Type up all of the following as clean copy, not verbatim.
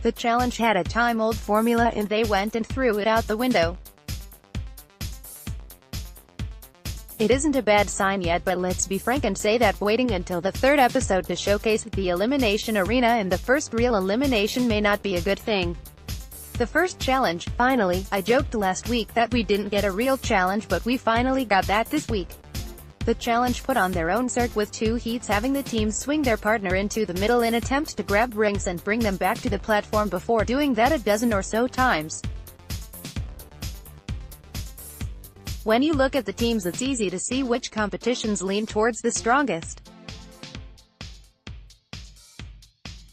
The challenge had a time-old formula and they went and threw it out the window. It isn't a bad sign yet, but let's be frank and say that waiting until the third episode to showcase the elimination arena and the first real elimination may not be a good thing. The first challenge, finally. I joked last week that we didn't get a real challenge, but we finally got that this week. The challenge put on their own Cirque with 2 heats, having the teams swing their partner into the middle in attempt to grab rings and bring them back to the platform before doing that a dozen or so times. When you look at the teams, it's easy to see which competitions lean towards the strongest.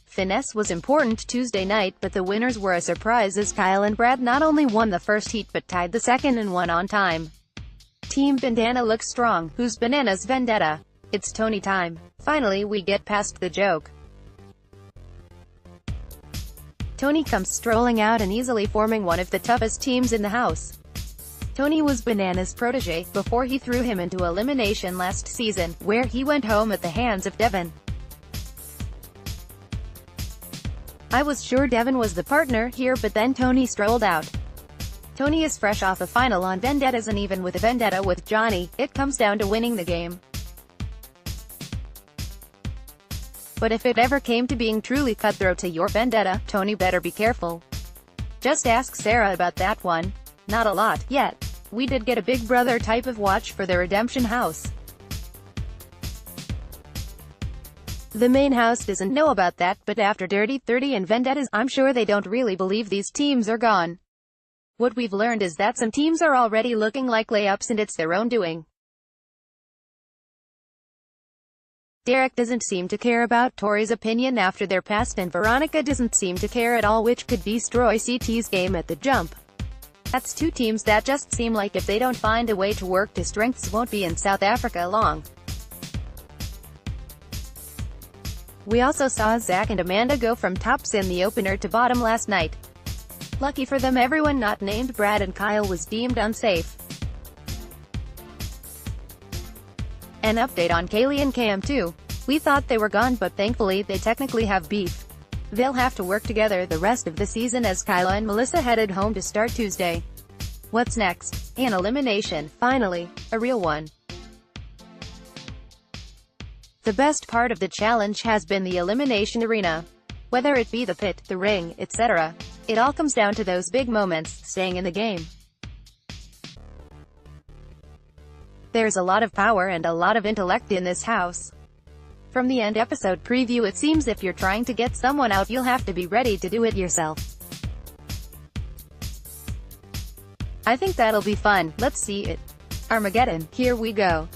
Finesse was important Tuesday night, but the winners were a surprise as Kyle and Brad not only won the first heat but tied the second and won on time. Team Bandana looks strong. Who's Banana's vendetta? It's Tony time. Finally we get past the joke. Tony comes strolling out and easily forming one of the toughest teams in the house. Tony was Banana's protege, before he threw him into elimination last season, where he went home at the hands of Devin. I was sure Devin was the partner here, but then Tony strolled out. Tony is fresh off a final on vendettas, and even with a vendetta with Johnny, it comes down to winning the game. But if it ever came to being truly cutthroat to your vendetta, Tony better be careful. Just ask Sarah about that one. Not a lot, yet. We did get a Big Brother type of watch for the Redemption House. The main house doesn't know about that, but after Dirty 30 and vendettas, I'm sure they don't really believe these teams are gone. What we've learned is that some teams are already looking like layups and it's their own doing. Derek doesn't seem to care about Tori's opinion after their past, and Veronica doesn't seem to care at all, which could destroy CT's game at the jump. That's 2 teams that just seem like if they don't find a way to work to strengths won't be in South Africa long. We also saw Zach and Amanda go from tops in the opener to bottom last night. Lucky for them, everyone not named Brad and Kyle was deemed unsafe. An update on Kaylee and Cam too. We thought they were gone, but thankfully they technically have beef. They'll have to work together the rest of the season as Kyla and Melissa headed home to start Tuesday. What's next? An elimination, finally. A real one. The best part of the challenge has been the elimination arena. Whether it be the pit, the ring, etc. It all comes down to those big moments, staying in the game. There's a lot of power and a lot of intellect in this house. From the end episode preview, it seems if you're trying to get someone out, you'll have to be ready to do it yourself. I think that'll be fun. Let's see it. Armageddon, here we go.